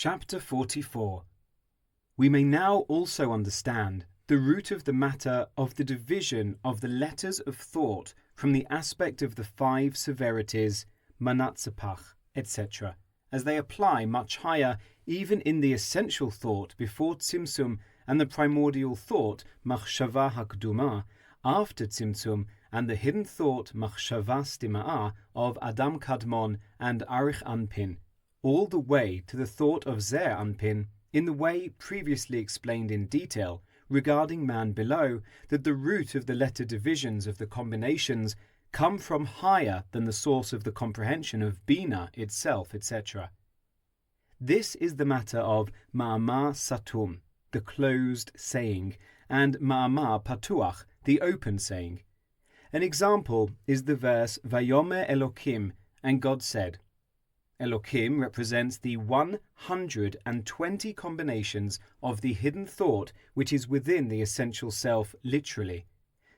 Chapter 44. We may now also understand the root of the matter of the division of the letters of thought from the aspect of the five severities, manatzepach, etc., as they apply much higher even in the essential thought before Tzimtzum and the primordial thought, machshava hakduma, after Tzimtzum, and the hidden thought, machshava stima'ah, of Adam Kadmon and Arich Anpin, all the way to the thought of Zer Anpin, in the way previously explained in detail regarding man below, that the root of the letter divisions of the combinations come from higher than the source of the comprehension of Bina itself, etc. This is the matter of Ma'amar Satum, the closed saying, and Ma'amar Patuach, the open saying. An example is the verse Vayomer Elokim, and God said. Elokim represents the 120 combinations of the hidden thought which is within the essential self literally.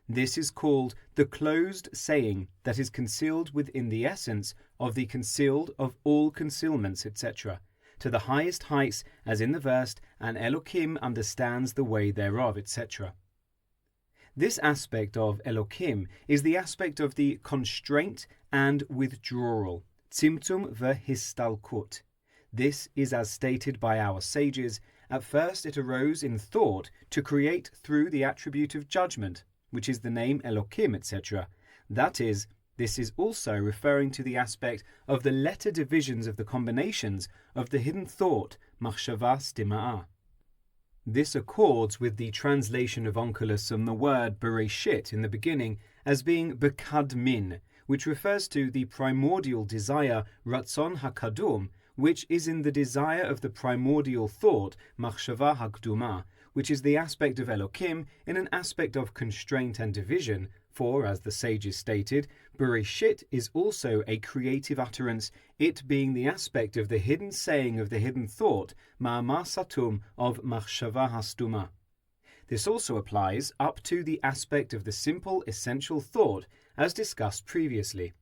This is called the closed saying that is concealed within the essence of the concealed of all concealments, etc., to the highest heights, as in the verse, and Elokim understands the way thereof, etc. This aspect of Elokim is the aspect of the constraint and withdrawal, Tzimtzum v'histalkut. This is as stated by our sages. At first it arose in thought to create through the attribute of judgment, which is the name Elokim, etc. That is, this is also referring to the aspect of the letter divisions of the combinations of the hidden thought, machshava stima'ah. This accords with the translation of Onkelos on the word Bereshit in the beginning as being bekadmin, which refers to the primordial desire, ratzon hakadum, which is in the desire of the primordial thought, machshava hakduma, which is the aspect of Elokim in an aspect of constraint and division, for, as the sages stated, Bereshit is also a creative utterance, it being the aspect of the hidden saying of the hidden thought, ma'amar satum, of machshava hastuma. This also applies up to the aspect of the simple essential thought, as discussed previously.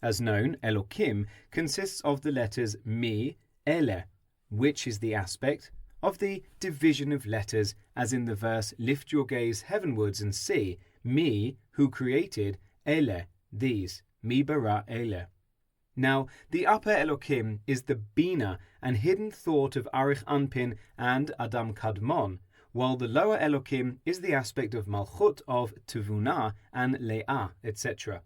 As known, Elokim consists of the letters mi, ele, which is the aspect of the division of letters, as in the verse, lift your gaze heavenwards and see, me, who created, ele, these, mi bara ele. Now, the upper Elokim is the Bina and hidden thought of Arich Anpin and Adam Kadmon, while the lower Elokim is the aspect of Malchut of Tevunah and Le'ah, etc.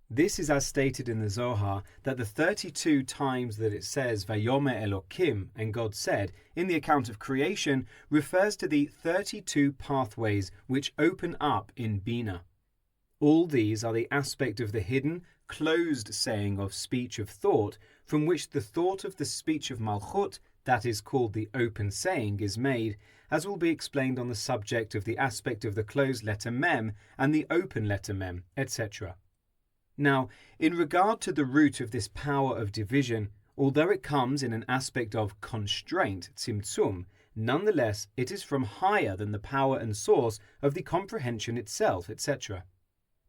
This is as stated in the Zohar, that the 32 times that it says Vayomer Elokim and God said in the account of creation refers to the 32 pathways which open up in Bina. All these are the aspect of the hidden, closed saying of speech of thought, from which the thought of the speech of Malchut, that is called the open saying, is made, as will be explained on the subject of the aspect of the closed letter Mem and the open letter Mem, etc. Now, in regard to the root of this power of division, although it comes in an aspect of constraint, tzimtzum, nonetheless it is from higher than the power and source of the comprehension itself, etc.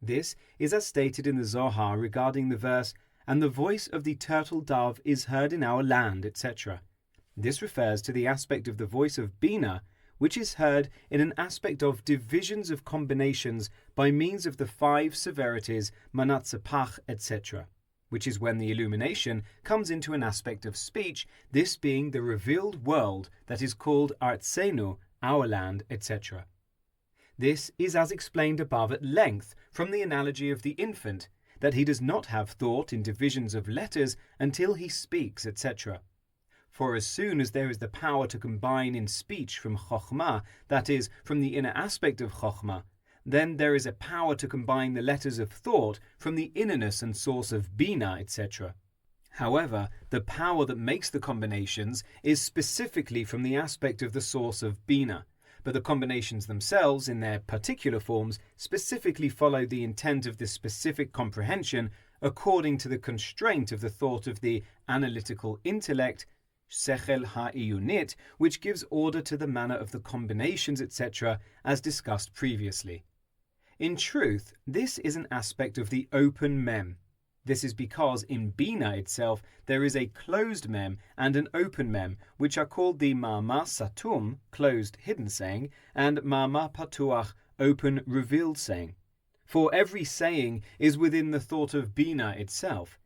This is as stated in the Zohar regarding the verse, and the voice of the turtle dove is heard in our land, etc. This refers to the aspect of the voice of Bina, which is heard in an aspect of divisions of combinations by means of the five severities, manatzepach, etc., which is when the illumination comes into an aspect of speech, this being the revealed world that is called Artsenu, our land, etc. This is as explained above at length from the analogy of the infant, that he does not have thought in divisions of letters until he speaks, etc. For as soon as there is the power to combine in speech from Chokhmah, that is, from the inner aspect of Chokhmah, then there is a power to combine the letters of thought from the innerness and source of Bina, etc. However, the power that makes the combinations is specifically from the aspect of the source of Bina, but the combinations themselves, in their particular forms, specifically follow the intent of the specific comprehension according to the constraint of the thought of the analytical intellect, Sechel ha'iyunit, which gives order to the manner of the combinations, etc., as discussed previously. In truth, this is an aspect of the open mem. This is because in Bina itself there is a closed mem and an open mem, which are called the Ma'amar Satum, closed hidden saying, and Ma'amar Patuach, open revealed saying. For every saying is within the thought of Bina itself.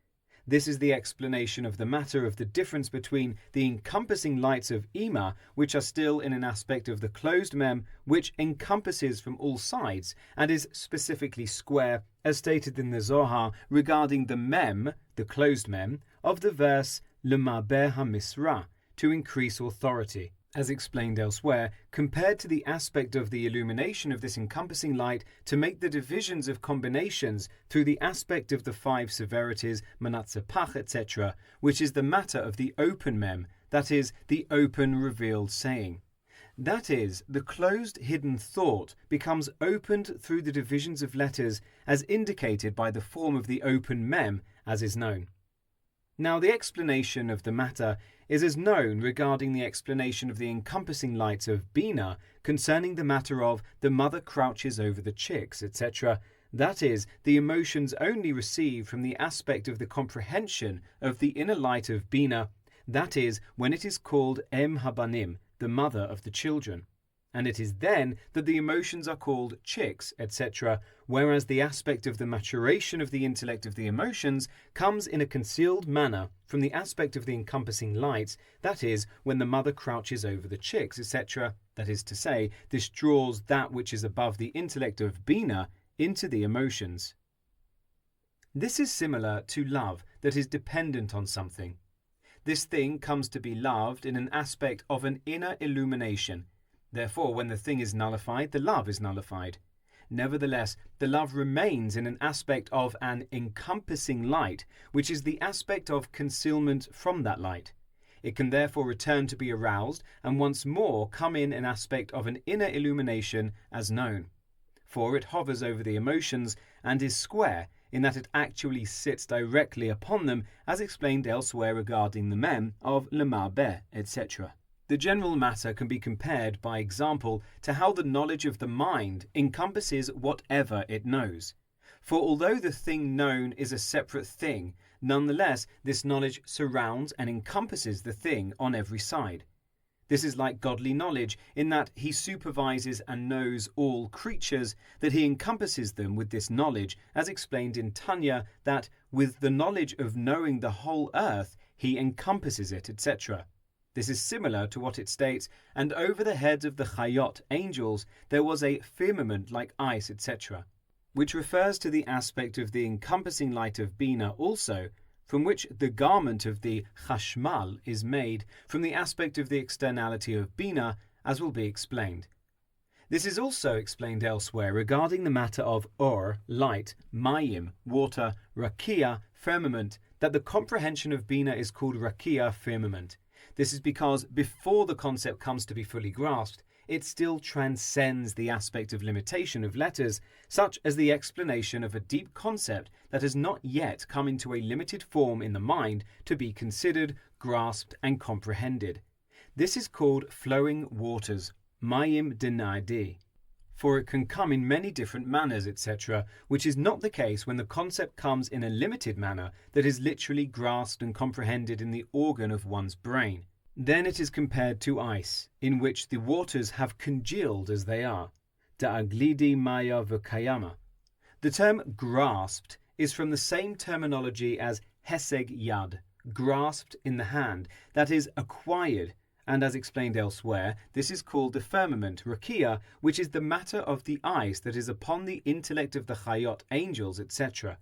This is the explanation of the matter of the difference between the encompassing lights of Ima, which are still in an aspect of the closed mem, which encompasses from all sides and is specifically square, as stated in the Zohar regarding the mem, the closed mem, of the verse L'Ma'ber HaMisra, to increase authority. As explained elsewhere, compared to the aspect of the illumination of this encompassing light to make the divisions of combinations through the aspect of the 5 severities, Manatzepach, etc., which is the matter of the open mem, that is, the open revealed saying. That is, the closed hidden thought becomes opened through the divisions of letters as indicated by the form of the open mem, as is known. Now the explanation of the matter is as known regarding the explanation of the encompassing lights of Bina concerning the matter of the mother crouches over the chicks, etc. That is, the emotions only received from the aspect of the comprehension of the inner light of Bina, that is, when it is called Em Habanim, the mother of the children. And it is then that the emotions are called chicks, etc., whereas the aspect of the maturation of the intellect of the emotions comes in a concealed manner from the aspect of the encompassing lights, that is, when the mother crouches over the chicks, etc., that is to say, this draws that which is above the intellect of Bina into the emotions. This is similar to love that is dependent on something. This thing comes to be loved in an aspect of an inner illumination. Therefore, when the thing is nullified, the love is nullified. Nevertheless, the love remains in an aspect of an encompassing light, which is the aspect of concealment from that light. It can therefore return to be aroused and once more come in an aspect of an inner illumination as known. For it hovers over the emotions and is square in that it actually sits directly upon them, as explained elsewhere regarding the mem of L'Ma'ber, etc. The general matter can be compared, by example, to how the knowledge of the mind encompasses whatever it knows. For although the thing known is a separate thing, nonetheless this knowledge surrounds and encompasses the thing on every side. This is like godly knowledge in that he supervises and knows all creatures, that he encompasses them with this knowledge, as explained in Tanya, that with the knowledge of knowing the whole earth he encompasses it, etc. This is similar to what it states, and over the heads of the Chayot, angels, there was a firmament like ice, etc., which refers to the aspect of the encompassing light of Bina also, from which the garment of the Chashmal is made, from the aspect of the externality of Bina, as will be explained. This is also explained elsewhere regarding the matter of Or, light, Mayim, water, Rakia, firmament, that the comprehension of Bina is called Rakia, firmament. This is because before the concept comes to be fully grasped, it still transcends the aspect of limitation of letters, such as the explanation of a deep concept that has not yet come into a limited form in the mind to be considered, grasped, and comprehended. This is called flowing waters, Mayim Denadi. For it can come in many different manners, etc., which is not the case when the concept comes in a limited manner that is literally grasped and comprehended in the organ of one's brain. Then it is compared to ice, in which the waters have congealed as they are. Da'aglidi maya v'kayama. The term grasped is from the same terminology as heseg yad, grasped in the hand, that is acquired, and as explained elsewhere, this is called the firmament, Rakia, which is the matter of the ice that is upon the intellect of the Chayot, angels, etc.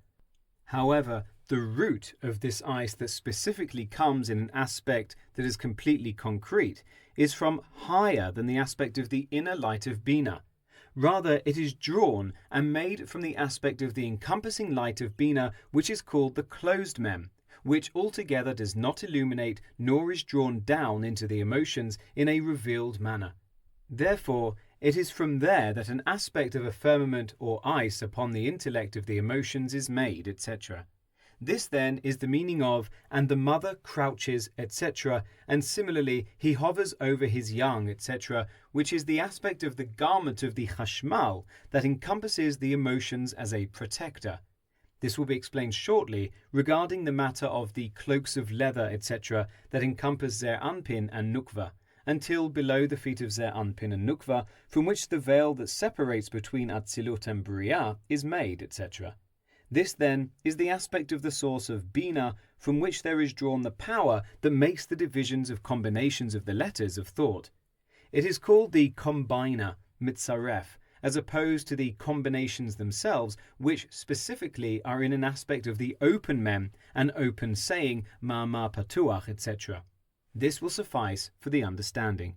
However, the root of this ice that specifically comes in an aspect that is completely concrete is from higher than the aspect of the inner light of Bina. Rather, it is drawn and made from the aspect of the encompassing light of Bina, which is called the closed mem, which altogether does not illuminate nor is drawn down into the emotions in a revealed manner. Therefore, it is from there that an aspect of a firmament or ice upon the intellect of the emotions is made, etc. This then is the meaning of, and the mother crouches, etc., and similarly he hovers over his young, etc., which is the aspect of the garment of the Chashmal that encompasses the emotions as a protector. This will be explained shortly regarding the matter of the cloaks of leather, etc., that encompass Zeir Anpin and Nukva, until below the feet of Zeir Anpin and Nukva, from which the veil that separates between Atzilut and Bria is made, etc. This, then, is the aspect of the source of Bina from which there is drawn the power that makes the divisions of combinations of the letters of thought. It is called the combiner, mitzaref, as opposed to the combinations themselves, which specifically are in an aspect of the open mem and open saying, ma'amar patuach, etc. This will suffice for the understanding.